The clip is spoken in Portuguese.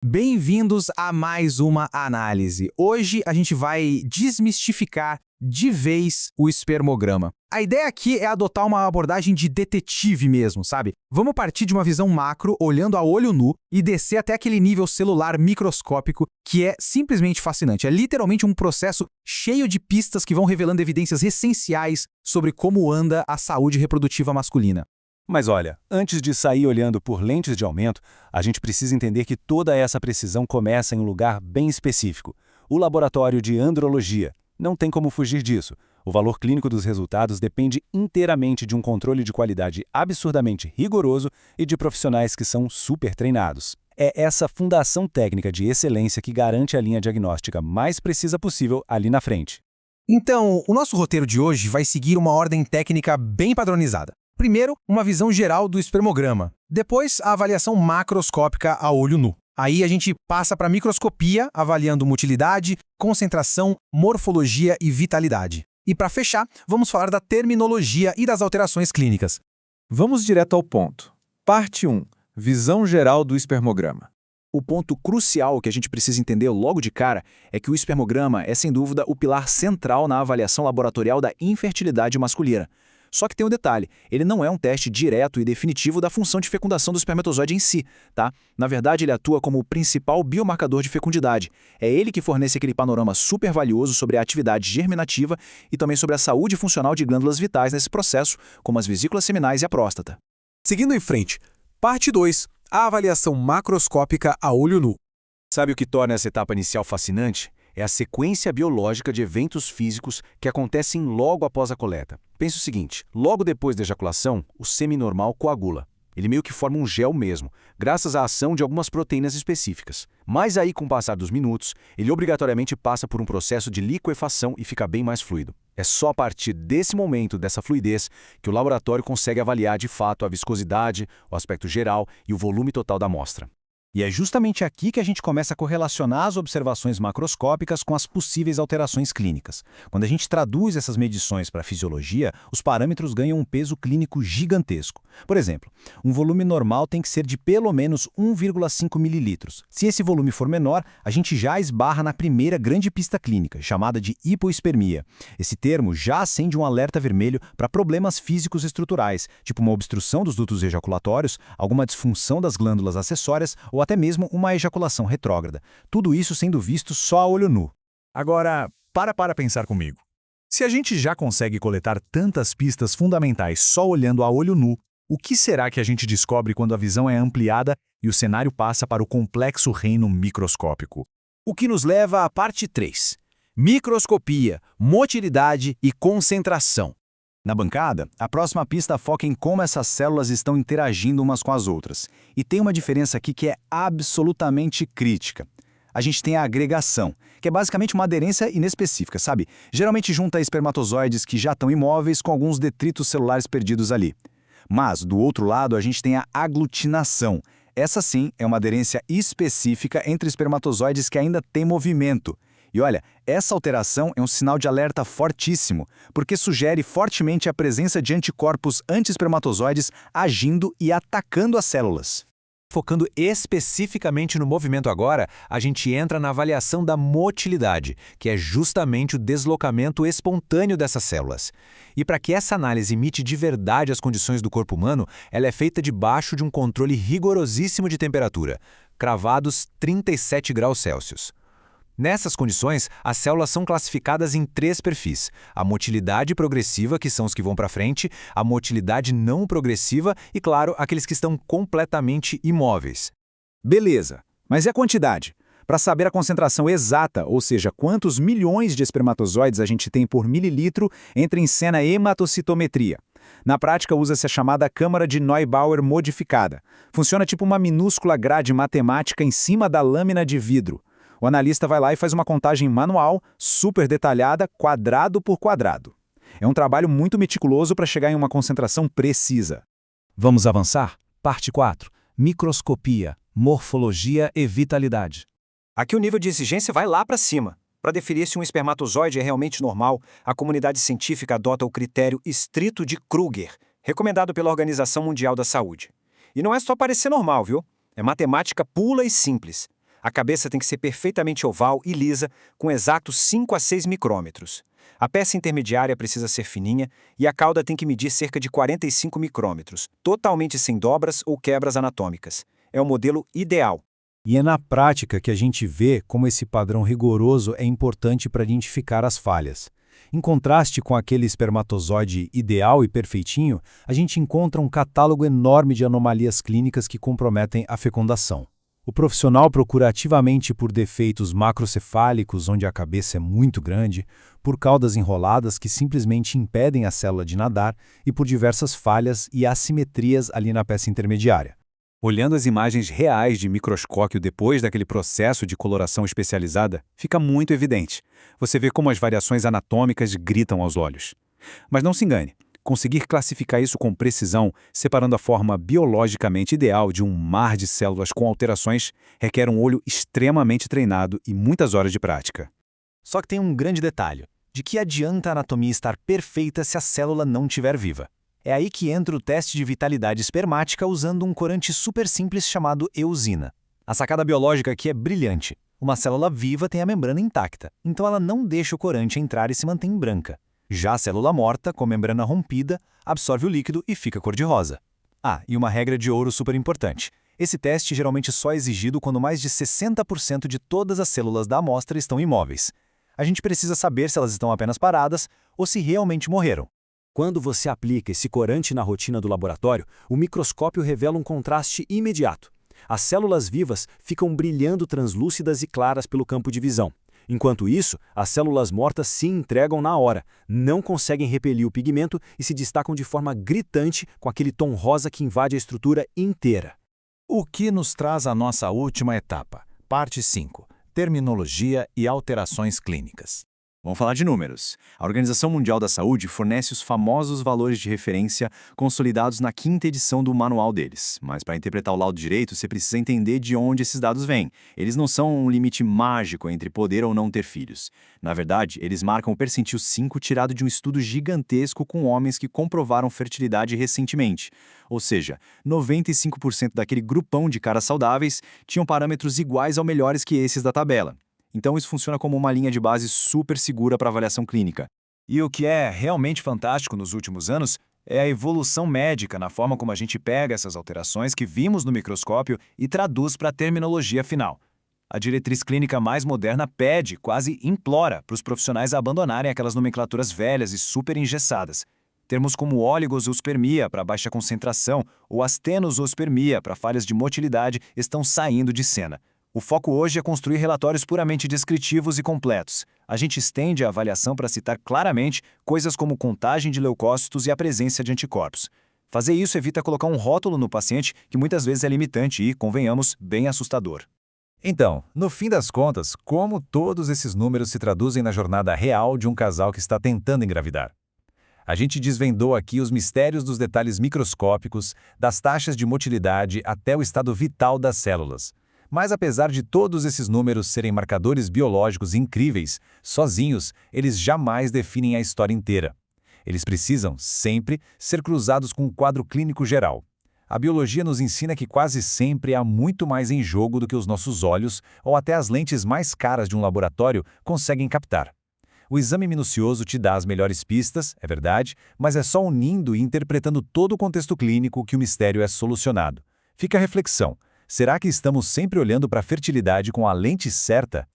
Bem-vindos a mais uma análise. Hoje a gente vai desmistificar de vez o espermograma. A ideia aqui é adotar uma abordagem de detetive mesmo, sabe? Vamos partir de uma visão macro, olhando a olho nu, e descer até aquele nível celular microscópico que é simplesmente fascinante. É literalmente um processo cheio de pistas que vão revelando evidências essenciais sobre como anda a saúde reprodutiva masculina. Mas olha, antes de sair olhando por lentes de aumento, a gente precisa entender que toda essa precisão começa em um lugar bem específico: o laboratório de andrologia. Não tem como fugir disso. O valor clínico dos resultados depende inteiramente de um controle de qualidade absurdamente rigoroso e de profissionais que são super treinados. É essa fundação técnica de excelência que garante a linha diagnóstica mais precisa possível ali na frente. Então, o nosso roteiro de hoje vai seguir uma ordem técnica bem padronizada. Primeiro, uma visão geral do espermograma. Depois, a avaliação macroscópica a olho nu. Aí a gente passa para a microscopia, avaliando motilidade, concentração, morfologia e vitalidade. E para fechar, vamos falar da terminologia e das alterações clínicas. Vamos direto ao ponto. Parte 1. Visão geral do espermograma. O ponto crucial que a gente precisa entender logo de cara é que o espermograma é, sem dúvida, o pilar central na avaliação laboratorial da infertilidade masculina. Só que tem um detalhe, ele não é um teste direto e definitivo da função de fecundação do espermatozoide em si, tá? Na verdade, ele atua como o principal biomarcador de fecundidade. É ele que fornece aquele panorama super valioso sobre a atividade germinativa e também sobre a saúde funcional de glândulas vitais nesse processo, como as vesículas seminais e a próstata. Seguindo em frente, parte 2, a avaliação macroscópica a olho nu. Sabe o que torna essa etapa inicial fascinante? É a sequência biológica de eventos físicos que acontecem logo após a coleta. Pense o seguinte, logo depois da ejaculação, o sêmen normal coagula. Ele meio que forma um gel mesmo, graças à ação de algumas proteínas específicas. Mas aí, com o passar dos minutos, ele obrigatoriamente passa por um processo de liquefação e fica bem mais fluido. É só a partir desse momento, dessa fluidez, que o laboratório consegue avaliar de fato a viscosidade, o aspecto geral e o volume total da amostra. E é justamente aqui que a gente começa a correlacionar as observações macroscópicas com as possíveis alterações clínicas. Quando a gente traduz essas medições para a fisiologia, os parâmetros ganham um peso clínico gigantesco. Por exemplo, um volume normal tem que ser de pelo menos 1,5 mililitros. Se esse volume for menor, a gente já esbarra na primeira grande pista clínica, chamada de hipoespermia. Esse termo já acende um alerta vermelho para problemas físicos estruturais, tipo uma obstrução dos dutos ejaculatórios, alguma disfunção das glândulas acessórias ou até mesmo uma ejaculação retrógrada. Tudo isso sendo visto só a olho nu. Agora, para pensar comigo. Se a gente já consegue coletar tantas pistas fundamentais só olhando a olho nu, o que será que a gente descobre quando a visão é ampliada e o cenário passa para o complexo reino microscópico? O que nos leva à parte 3. Microscopia, motilidade e concentração. Na bancada, a próxima pista foca em como essas células estão interagindo umas com as outras. E tem uma diferença aqui que é absolutamente crítica. A gente tem a agregação, que é basicamente uma aderência inespecífica, sabe? Geralmente junta espermatozoides que já estão imóveis com alguns detritos celulares perdidos ali. Mas, do outro lado, a gente tem a aglutinação. Essa sim é uma aderência específica entre espermatozoides que ainda têm movimento. E olha, essa alteração é um sinal de alerta fortíssimo, porque sugere fortemente a presença de anticorpos anti-espermatozoides agindo e atacando as células. Focando especificamente no movimento agora, a gente entra na avaliação da motilidade, que é justamente o deslocamento espontâneo dessas células. E para que essa análise imite de verdade as condições do corpo humano, ela é feita debaixo de um controle rigorosíssimo de temperatura, cravados 37 graus Celsius. Nessas condições, as células são classificadas em 3 perfis: a motilidade progressiva, que são os que vão para frente, a motilidade não progressiva e, claro, aqueles que estão completamente imóveis. Beleza, mas e a quantidade? Para saber a concentração exata, ou seja, quantos milhões de espermatozoides a gente tem por mililitro, entra em cena a hematocitometria. Na prática, usa-se a chamada câmara de Neubauer modificada. Funciona tipo uma minúscula grade matemática em cima da lâmina de vidro. O analista vai lá e faz uma contagem manual, super detalhada, quadrado por quadrado. É um trabalho muito meticuloso para chegar em uma concentração precisa. Vamos avançar? Parte 4. Microscopia, morfologia e vitalidade. Aqui o nível de exigência vai lá para cima. Para definir se um espermatozoide é realmente normal, a comunidade científica adota o critério estrito de Kruger, recomendado pela Organização Mundial da Saúde. E não é só parecer normal, viu? É matemática pura e simples. A cabeça tem que ser perfeitamente oval e lisa, com exatos 5 a 6 micrômetros. A peça intermediária precisa ser fininha e a cauda tem que medir cerca de 45 micrômetros, totalmente sem dobras ou quebras anatômicas. É o modelo ideal. E é na prática que a gente vê como esse padrão rigoroso é importante para identificar as falhas. Em contraste com aquele espermatozoide ideal e perfeitinho, a gente encontra um catálogo enorme de anomalias clínicas que comprometem a fecundação. O profissional procura ativamente por defeitos macrocefálicos, onde a cabeça é muito grande, por caudas enroladas que simplesmente impedem a célula de nadar e por diversas falhas e assimetrias ali na peça intermediária. Olhando as imagens reais de microscópio depois daquele processo de coloração especializada, fica muito evidente. Você vê como as variações anatômicas gritam aos olhos. Mas não se engane, conseguir classificar isso com precisão, separando a forma biologicamente ideal de um mar de células com alterações, requer um olho extremamente treinado e muitas horas de prática. Só que tem um grande detalhe. De que adianta a anatomia estar perfeita se a célula não estiver viva? É aí que entra o teste de vitalidade espermática usando um corante super simples chamado eosina. A sacada biológica aqui é brilhante. Uma célula viva tem a membrana intacta, então ela não deixa o corante entrar e se mantém branca. Já a célula morta, com a membrana rompida, absorve o líquido e fica cor-de-rosa. Ah, e uma regra de ouro super importante. Esse teste geralmente só é exigido quando mais de 60% de todas as células da amostra estão imóveis. A gente precisa saber se elas estão apenas paradas ou se realmente morreram. Quando você aplica esse corante na rotina do laboratório, o microscópio revela um contraste imediato. As células vivas ficam brilhando translúcidas e claras pelo campo de visão. Enquanto isso, as células mortas se entregam na hora, não conseguem repelir o pigmento e se destacam de forma gritante com aquele tom rosa que invade a estrutura inteira. O que nos traz a nossa última etapa, parte 5, terminologia e alterações clínicas. Vamos falar de números. A Organização Mundial da Saúde fornece os famosos valores de referência consolidados na 5ª edição do manual deles. Mas para interpretar o laudo direito, você precisa entender de onde esses dados vêm. Eles não são um limite mágico entre poder ou não ter filhos. Na verdade, eles marcam o percentil 5 tirado de um estudo gigantesco com homens que comprovaram fertilidade recentemente. Ou seja, 95% daquele grupão de caras saudáveis tinham parâmetros iguais ou melhores que esses da tabela. Então isso funciona como uma linha de base super segura para avaliação clínica. E o que é realmente fantástico nos últimos anos é a evolução médica na forma como a gente pega essas alterações que vimos no microscópio e traduz para a terminologia final. A diretriz clínica mais moderna pede, quase implora, para os profissionais abandonarem aquelas nomenclaturas velhas e super engessadas. Termos como oligozoospermia para baixa concentração ou astenozoospermia para falhas de motilidade estão saindo de cena. O foco hoje é construir relatórios puramente descritivos e completos. A gente estende a avaliação para citar claramente coisas como contagem de leucócitos e a presença de anticorpos. Fazer isso evita colocar um rótulo no paciente que muitas vezes é limitante e, convenhamos, bem assustador. Então, no fim das contas, como todos esses números se traduzem na jornada real de um casal que está tentando engravidar? A gente desvendou aqui os mistérios dos detalhes microscópicos, das taxas de motilidade até o estado vital das células. Mas apesar de todos esses números serem marcadores biológicos incríveis, sozinhos, eles jamais definem a história inteira. Eles precisam, sempre, ser cruzados com um quadro clínico geral. A biologia nos ensina que quase sempre há muito mais em jogo do que os nossos olhos ou até as lentes mais caras de um laboratório conseguem captar. O exame minucioso te dá as melhores pistas, é verdade, mas é só unindo e interpretando todo o contexto clínico que o mistério é solucionado. Fica a reflexão. Será que estamos sempre olhando para a fertilidade com a lente certa?